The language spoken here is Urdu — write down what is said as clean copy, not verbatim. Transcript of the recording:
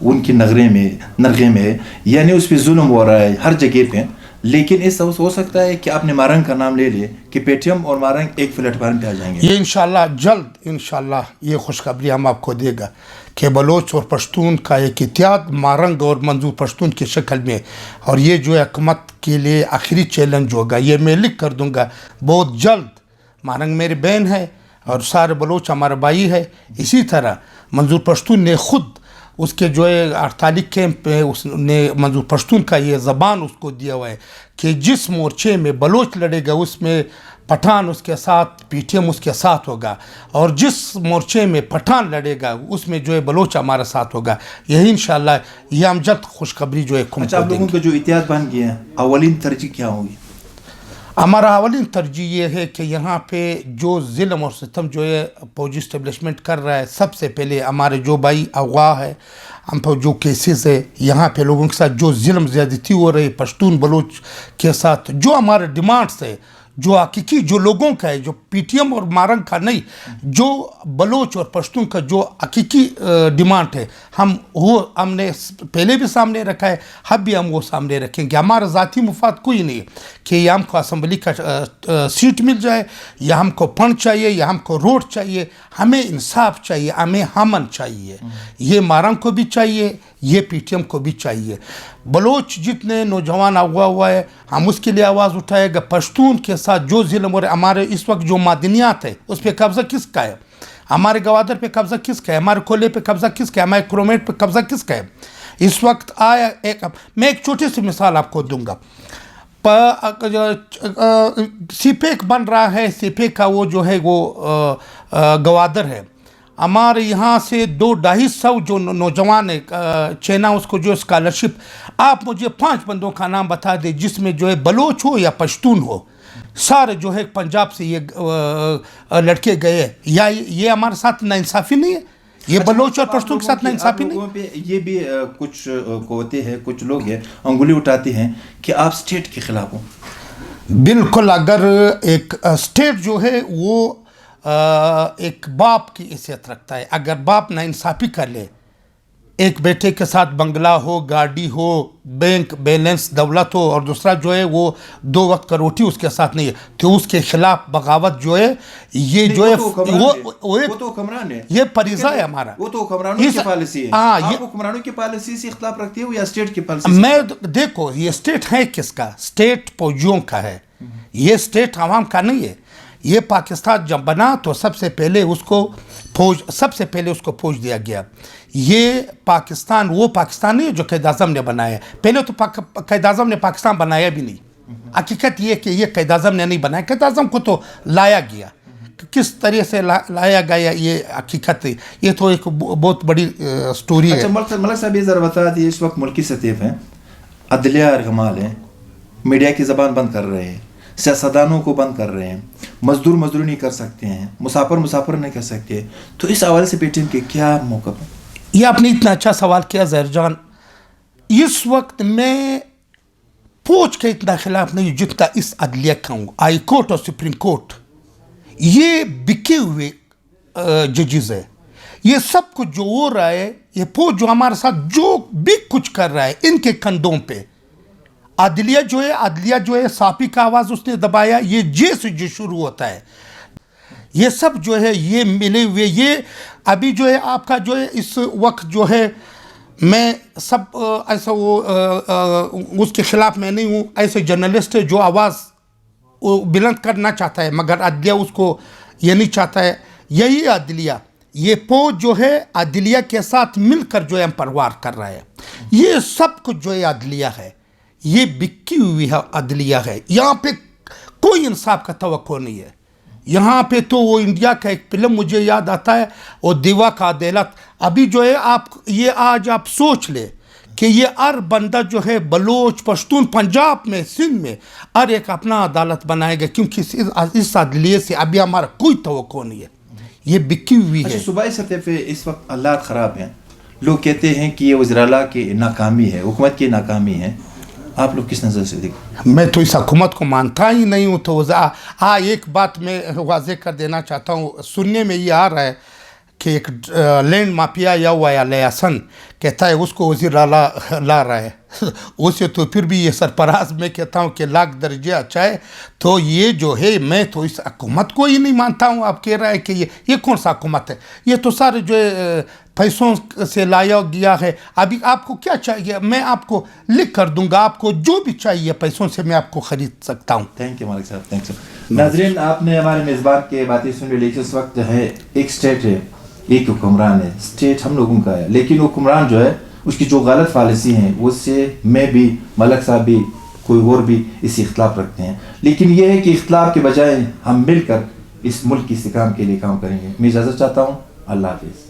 ان کی نرغے میں یعنی اس پہ ظلم ہو رہا ہے ہر جگہ پہ. لیکن اس ہو سکتا ہے کہ آپ نے مارنگ کا نام لے لیے کہ پے ٹی ایم اور مارنگ ایک پلیٹ فارم پہ آ جائیں گے. یہ انشاءاللہ جلد انشاءاللہ یہ خوشخبری ہم آپ کو دے گا کہ بلوچ اور پشتون کا ایک اتحاد مارنگ اور منظور پشتون کی شکل میں. اور یہ جو حکومت کے لیے آخری چیلنج ہوگا, یہ میں لکھ کر دوں گا بہت جلد. مارنگ میری بہن ہے اور سارے بلوچ ہمارا بھائی ہے. اسی طرح منظور پشتون نے خود اس کے جو ہے 48 کیمپ پہ اس نے منظور پشتون کا یہ زبان اس کو دیا ہوا ہے کہ جس مورچے میں بلوچ لڑے گا اس میں پٹھان اس کے ساتھ, پی ٹی ایم اس کے ساتھ ہوگا, اور جس مورچے میں پٹھان لڑے گا اس میں جو ہے بلوچ ہمارا ساتھ ہوگا. یہی انشاءاللہ یہ ہم جلد خوشخبری جو ہے اچھا, آپ لوگوں کا جو اتحاد بن گیا ہے اولین ترجیح کیا ہوگی؟ ہمارا اولین ترجیح یہ ہے کہ یہاں پہ جو ظلم اور ستم جو ہے فوجی اسٹیبلشمنٹ کر رہا ہے, سب سے پہلے ہمارے جو بھائی اغوا ہے, ہم پر جو کیسز ہے یہاں پہ لوگوں کے ساتھ جو ظلم زیادتی ہو رہی پشتون بلوچ کے ساتھ, جو ہمارے ڈیمانڈس ہے جو حقیقی جو لوگوں کا ہے, جو پی ٹی ایم اور مارنگ کا نہیں, جو بلوچ اور پشتون کا جو حقیقی ڈیمانڈ ہے ہم نے پہلے بھی سامنے رکھا ہے, اب بھی ہم وہ سامنے رکھیں گے. ہمارا ذاتی مفاد کوئی نہیں ہے کہ یا ہم کو اسمبلی کا سیٹ مل جائے, یا ہم کو فنڈ چاہیے, یا ہم کو روڈ چاہیے. ہمیں انصاف چاہیے, ہمیں امن چاہیے. یہ مارنگ کو بھی چاہیے, یہ پی ٹی ایم کو بھی چاہیے. بلوچ جتنے نوجوان اغوا ہوا ہے ہم اس کے لیے آواز اٹھائے گا. پشتون کے ساتھ جو ظلم اور ہمارے اس وقت جو معدنیات ہے اس پہ قبضہ کس کا ہے, ہمارے گوادر پہ قبضہ کس کا ہے, ہمارے کولے پہ قبضہ کس کا ہے, ہمارے کرومیٹ پہ قبضہ کس کا ہے اس وقت آیا. میں ایک چھوٹی سی مثال آپ کو دوں گا. سی پیک بن رہا ہے, سی پیک کا وہ جو ہے وہ گوادر ہے. ہمارے یہاں سے 200-250 جو نوجوان ہے چینا اس کو جو اسکالرشپ, آپ مجھے 5 بندوں کا نام بتا دیں جس میں جو ہے بلوچ ہو یا پشتون ہو. سارے جو ہے پنجاب سے یہ لڑکے گئے. یا یہ ہمارے ساتھ ناانصافی نہیں ہے؟ یہ بلوچ اور پشتون کے ساتھ ناانصافی نہیں؟ پہ یہ بھی کچھ قوتیں ہیں, کچھ لوگ ہیں انگلی اٹھاتے ہیں کہ آپ اسٹیٹ کے خلاف ہو. بالکل. اگر ایک اسٹیٹ جو ہے وہ ایک باپ کی حیثیت رکھتا ہے, اگر باپ ناانصافی کر لے, ایک بیٹے کے ساتھ بنگلہ ہو, گاڑی ہو, بینک بیلنس دولت ہو, اور دوسرا جو ہے وہ 2 وقت کا روٹی اس کے ساتھ نہیں ہے, تو اس کے خلاف بغاوت جو ہے یہ جو ہے وہ تو حکمران ہے, یہ فریضہ ہے ہمارا. وہ تو حکمرانوں کی پالیسی ہے. آپ حکمرانوں کی پالیسی سے اختلاف رکھتے ہو یا اسٹیٹ کی پالیسی؟ میں دیکھو یہ اسٹیٹ ہے کس کا؟ اسٹیٹ فوجیوں کا ہے, یہ اسٹیٹ عوام کا نہیں ہے. یہ پاکستان جب بنا تو سب سے پہلے اس کو فوج دیا گیا. یہ پاکستان وہ پاکستان نہیں ہے جو قائد اعظم نے بنایا. پہلے تو قائد اعظم نے پاکستان بنایا بھی نہیں. حقیقت یہ کہ یہ قائد اعظم نے نہیں بنایا, قائد اعظم کو تو لایا گیا. کس طرح سے لایا گیا یہ حقیقت ہے, یہ تو ایک بہت بڑی سٹوری ہے. اچھا ملک صاحب یہ ذرا بتا دیے, اس وقت ملکی سطح پہ عدلیہ ارغمال ہے, میڈیا کی زبان بند کر رہے ہیں, سیاستدانوں کو بند کر رہے ہیں, مزدور مزدوری نہیں کر سکتے ہیں, مسافر نہیں کر سکتے, تو اس حوالے سے پی ٹی ایم کے کیا موقف ہے؟ یہ آپ نے اتنا اچھا سوال کیا ظاہر جان. اس وقت میں فوج کے اتنا خلاف نہیں جتنا اس عدلیہ کا ہوں. ہائی کورٹ اور سپریم کورٹ یہ بکے ہوئے ججز ہے. یہ سب کچھ جو ہو رہا ہے, یہ فوج جو ہمارے ساتھ جو بھی کچھ کر رہا ہے ان کے کندھوں پہ. عدلیہ جو ہے صافی کا آواز اس نے دبایا, یہ جے سے جو شروع ہوتا ہے, یہ سب جو ہے یہ ملے ہوئے. یہ ابھی جو ہے آپ کا جو ہے اس وقت جو ہے میں سب ایسا وہ اس کے خلاف میں نہیں ہوں. ایسے جرنلسٹ ہے جو آواز بلند کرنا چاہتا ہے مگر عدلیہ اس کو یہ نہیں چاہتا ہے. یہی عدلیہ, یہ فوج جو ہے عدلیہ کے ساتھ مل کر جو ہے امپروار کر رہا ہے. یہ سب کچھ جو ہے عدلیہ ہے, یہ بکی ہوئی ہے عدلیہ ہے. یہاں پہ کوئی انصاف کا توقع نہیں ہے. یہاں پہ تو وہ انڈیا کا ایک فلم مجھے یاد آتا ہے, وہ دیوا کا عدالت. ابھی جو ہے آج آپ سوچ لیں کہ یہ ہر بندہ جو ہے بلوچ پشتون پنجاب میں سندھ میں ہر ایک اپنا عدالت بنائے گا, کیونکہ اس عدلیہ سے ابھی ہمارا کوئی توقع نہیں ہے, یہ بکی ہوئی ہے. صوبائی سطح پہ اس وقت حالات خراب ہیں. لوگ کہتے ہیں کہ یہ وزیر اعلیٰ کی ناکامی ہے, حکومت کی ناکامی ہے. آپ لوگ کس نظر سے دیکھیں؟ میں تو اس حکومت کو مانتا ہی نہیں ہوں. تو ایک بات میں واضح کر دینا چاہتا ہوں, سننے میں یہ آ رہا ہے کہ ایک لینڈ مافیا یا لیاسن کہتا ہے اس کو وزیر لا رہا ہے اسے تو پھر بھی یہ سرپراز میں کہتا ہوں کہ لاکھ درجے اچھا ہے. تو یہ جو ہے میں تو اس حکومت کو ہی نہیں مانتا ہوں. آپ کہہ رہا ہے کہ یہ کون سا حکومت ہے؟ یہ تو سارے جو ہے پیسوں سے لایا گیا ہے. ابھی آپ کو کیا چاہیے؟ میں آپ کو لکھ کر دوں گا، آپ کو جو بھی چاہیے پیسوں سے میں آپ کو خرید سکتا ہوں. تھینک یو مالک صاحب، تھینک یو. ناظرین، آپ نے ہمارے میزبان کے باتیں سن لی. لیکن اس وقت جو ہے ایک اسٹیٹ ہے، ایک حکمران ہے. اسٹیٹ ہم لوگوں کا ہے، لیکن حکمران جو ہے اس کی جو غلط پالیسی ہیں اس سے میں بھی، ملک صاحب بھی، کوئی اور بھی اس اختلاف رکھتے ہیں. لیکن یہ ہے کہ اختلاف کے بجائے ہم مل کر اس ملک کی استحکام کے لیے کام کریں گے. میں اجازت چاہتا ہوں. اللہ حافظ.